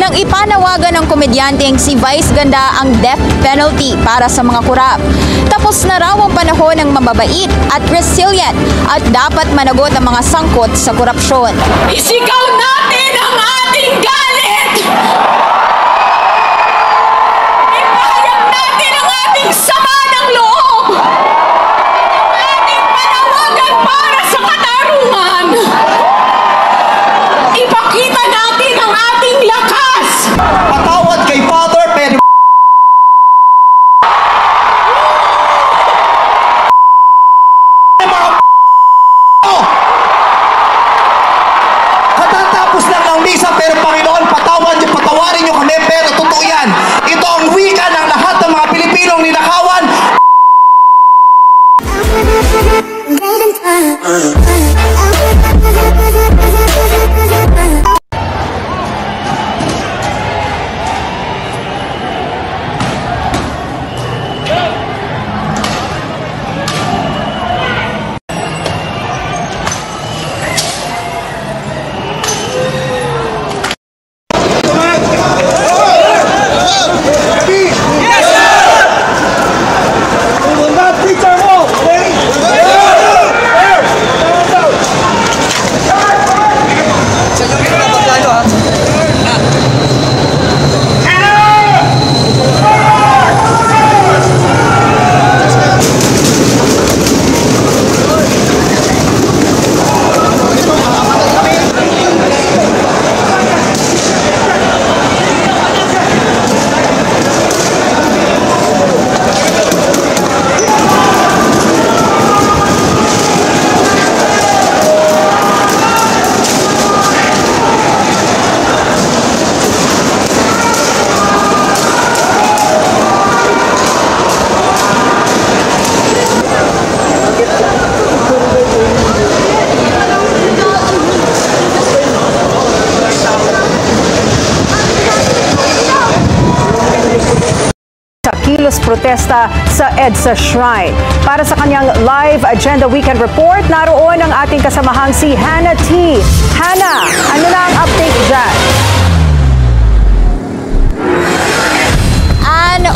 nang ipanawagan ng komedyanteng si Vice Ganda ang death penalty para sa mga kurap. Tapos na raw ang panahon ng mababait at resilient at dapat managot ang mga sangkot sa korupsyon. Isigaw natin ang ating galit! Ipahayag natin ang ating sama ng loob! Ang ating panawagan para sa katarungan! Ipakita natin ang ating lakas! Patawad kay Father Pedro. Katatapos lang ng misa, pero Panginoon, patawarin niyo kami, pero totoo yan. Ito ang wika ng lahat ng mga Pilipinong ninakawan. Kilos protesta sa EDSA Shrine. Para sa kanyang live agenda weekend report, naroon ang ating kasamahang si Hannah T. Hannah, ano na ang update dyan?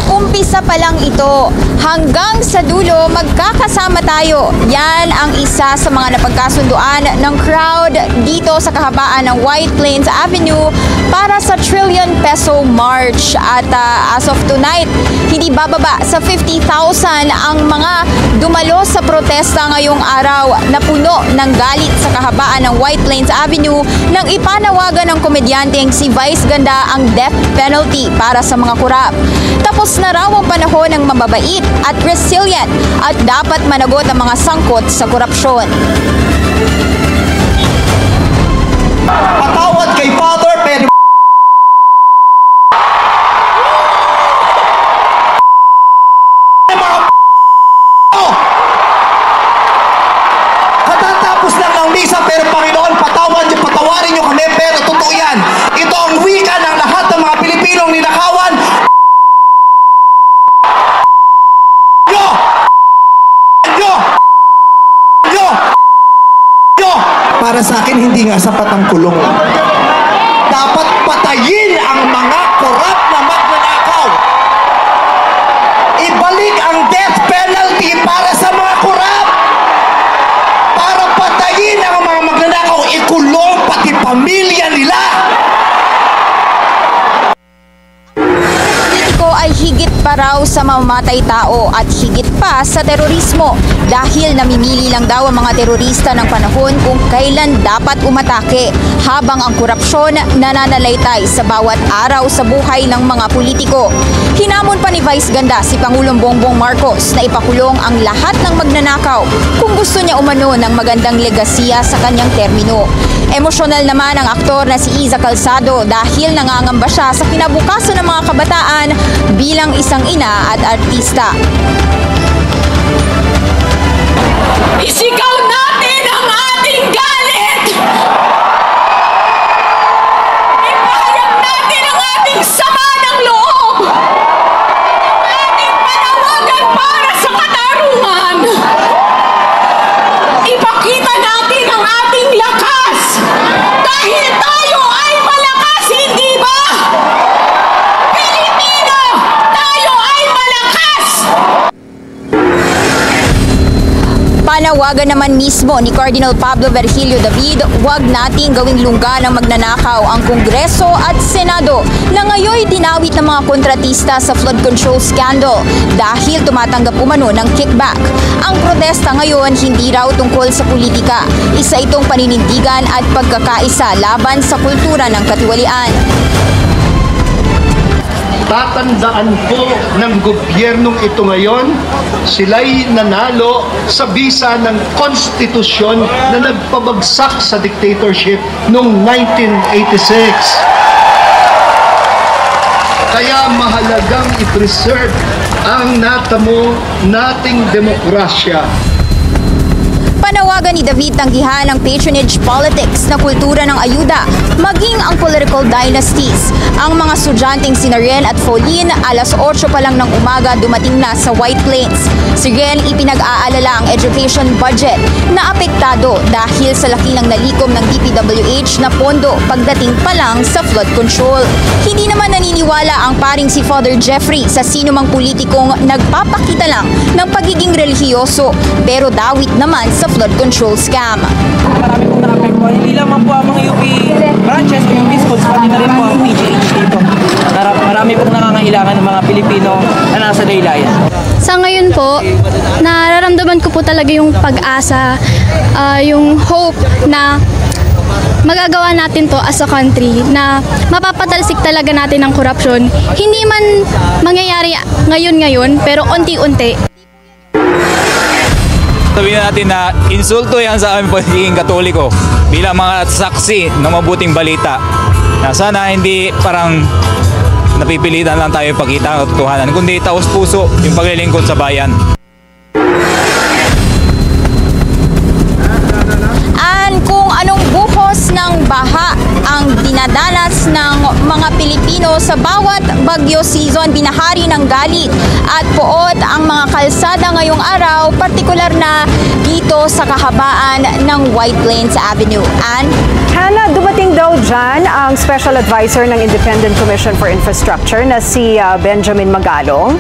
Umpisa pa lang ito. Hanggang sa dulo, magkakasama tayo. Yan ang isa sa mga napagkasunduan ng crowd dito sa kahabaan ng White Plains Avenue para sa Trillion Peso March. At as of tonight, hindi bababa sa 50,000 ang mga dumalo sa protesta ngayong araw na puno ng galit sa kahabaan ng White Plains Avenue nang ipanawagan ng komedyanteng si Vice Ganda ang death penalty para sa mga kurap. Tapos na raw ang panahon ng mababait at resilient at dapat managot ang mga sangkot sa korupsyon. Patawad kay Father Pedro. Katatapos lang ng misa, pero Panginoon, patawarin niyo kami, pero totoo yan. Ito ang wika ng lahat ng mga Pilipinong ninakawan. Para sa akin, hindi nga sapat ang kulong. Dapat patayin ang mga korap na magnanakaw. Ibalik ang death penalty para sa mga korap. Para patayin ang mga magnanakaw, ikulong pati pamilya nila. Politiko ay higit pa raw sa mamamatay tao at higit pa sa terorismo dahil namimili lang daw ang mga terorista ng panahon kung kailan dapat umatake habang ang korupsyon nananalaytay sa bawat araw sa buhay ng mga politiko. Hinamon pa ni Vice Ganda si Pangulong Bongbong Marcos na ipakulong ang lahat ng magnanakaw kung gusto niya umano ng magandang legasiya sa kanyang termino. Emosyonal naman ang aktor na si Iza Calzado dahil nangangamba siya sa kinabukasan ng mga kabataan bilang isang ina at artista. Isigaw natin ang ating galit! Ipahayag natin ang ating sama ng loob! Ang ating panawagan para sa katarungan! Ipakita natin ang ating lakas! Dahil tayo ay malakas, hindi ba? Panawagan naman mismo ni Cardinal Pablo Virgilio David, huwag nating gawing lungga ng magnanakaw ang Kongreso at Senado na ngayoy dinawit ng mga kontratista sa flood control scandal dahil tumatanggap umano ng kickback. Ang protesta ngayon hindi raw tungkol sa politika. Isa itong paninindigan at pagkakaisa laban sa kultura ng katiwalian. Tatandaan po ng gobyernong ito ngayon, sila'y nanalo sa bisa ng konstitusyon na nagpabagsak sa dictatorship noong 1986. Kaya mahalagang i-preserve ang natamo nating demokrasya. Panawagan ni David tanggihan ang patronage politics na kultura ng ayuda, maging ang political dynasties. Ang mga estudyanteng sina Ren at Folin, alas 8 pa lang ng umaga dumating na sa White Plains. Si Ren ipinag-aalala ang education budget na apektado dahil sa laki ng nalikom ng DPWH na pondo pagdating pa lang sa flood control. Hindi naman naniniwala ang paring si Father Jeffrey sa sino mang politikong nagpapakita lang ng pagiging relihiyoso pero dawit naman sa flood control scam. Marami pong na-apektuhan. Hindi lamang po ang mga UP branches o UP schools, pati na rin po ang PGH dito. Marami pong nangangailangan ng mga Pilipino na nasa laylayan. Sa ngayon po, nararamdaman ko po talaga yung pag-asa, yung hope na magagawa natin to as a country, na mapapatalsik talaga natin ang korupsyon. Hindi man mangyayari ngayon, pero unti-unti. Sabihin natin na insulto yan sa aming pagiging Katoliko bilang mga saksi ng mabuting balita na sana hindi parang napipilitan lang tayo ipakita ang katotohanan, kundi taos puso yung paglilingkod sa bayan. Kung anong buhos ng baha ang dinadanas ng mga Pilipino sa bawat bagyo season, binahari ng galit at poot ang mga kalsada ngayong araw, partikular na dito sa kahabaan ng White Plains Avenue. Hannah, dumating daw dyan ang Special Advisor ng Independent Commission for Infrastructure na si Benjamin Magalong.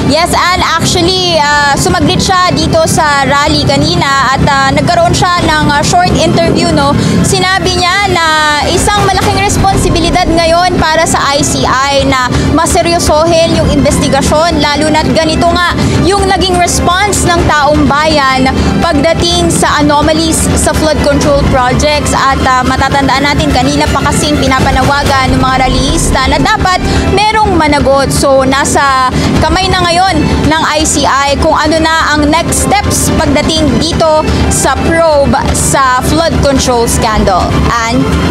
Yes, and actually, sumaglit siya dito sa rally kanina at nagkaroon siya ng short interview, no? Sinabi niya na isang malaking responsibilidad ngayon para sa ICI na maseryosohin yung investigasyon, lalo na't ganito nga yung naging response ng taong bayan pagdating sa anomalies sa flood control projects. At matatandaan natin, kanina pa kasing pinapanawagan ng mga rallyista na dapat merong managot. So, nasa kamay na ngayon ng ICI kung ano na ang next steps pagdating dito sa probe sa flood control scandal.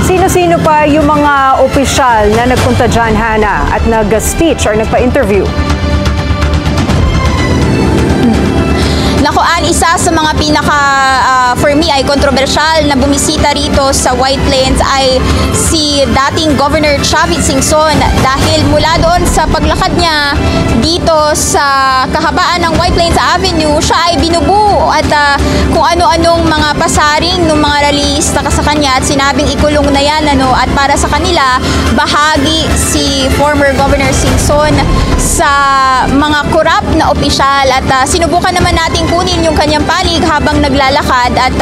Sino-sino pa yung mga opisyal na nagpunta dyan, Hannah, at nag-speech or nagpa-interview? Nakuan, isa sa mga for me ay kontrobersyal na bumisita rito sa White Plains ay si dating Governor Chavit Singson, dahil mula doon sa paglakad niya dito sa kahabaan ng White Plains Avenue, siya ay binubuo at kung ano-anong mga pasaring ng mga rallyista sa kanya at sinabing ikulong na yan, at para sa kanila bahagi si former Governor Singson sa mga korap na opisyal. At sinubukan naman nating kunin yung kanyang panig habang naglalakad at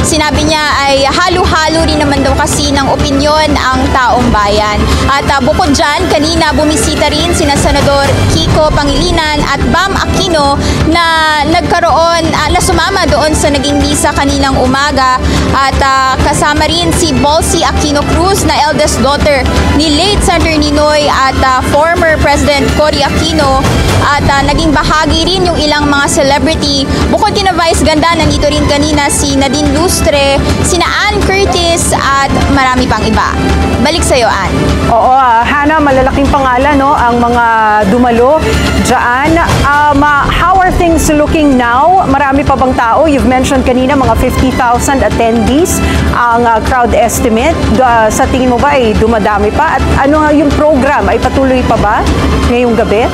sinabi niya ay halo-halo rin naman daw kasi ng opinyon ang taong bayan. At bukod dyan, kanina bumisita rin sina Senador Kiko Pangilinan at Bam Aquino na nagkaroon, na sumama doon sa naging misa kaninang umaga. At kasama rin si Bolsie Aquino Cruz na eldest daughter ni late Senator Ninoy at former President Cory Aquino. At naging bahagi rin yung ilang mga celebrity. Bukod kina Vice Ganda, nandito rin kanina si Nadine Lustre, sina Ann Curtis at marami pang iba. Balik sa'yo, Ann. Oo, Hannah, malalaking pangalan, no, ang mga dumalo dyan. How are things looking now? Marami pa bang tao? You've mentioned kanina mga 50,000 attendees ang crowd estimate. Sa tingin mo ba ay dumadami pa? At ano yung program? Ay patuloy pa ba ngayong gabi?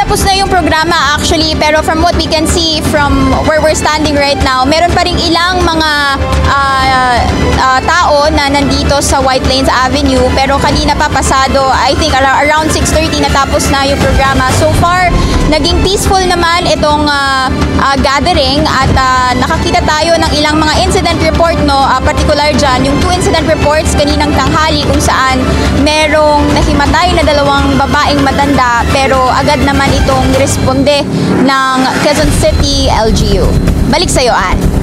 tapos na yung programa actually, pero from what we can see from where we're standing right now, meron pa rin ilang mga tao na nandito sa White Plains Avenue, pero kanina pa pasado, I think around 6:30 natapos na yung programa. So far, naging peaceful naman itong gathering at nakakita tayo ng ilang mga incident report, no, particular dyan, yung 2 incident reports kaninang tanghali kung saan merong nahimatay na 2 babaeng matanda, pero agad naman itong responde ng Quezon City LGU. Balik sa'yo, Ann.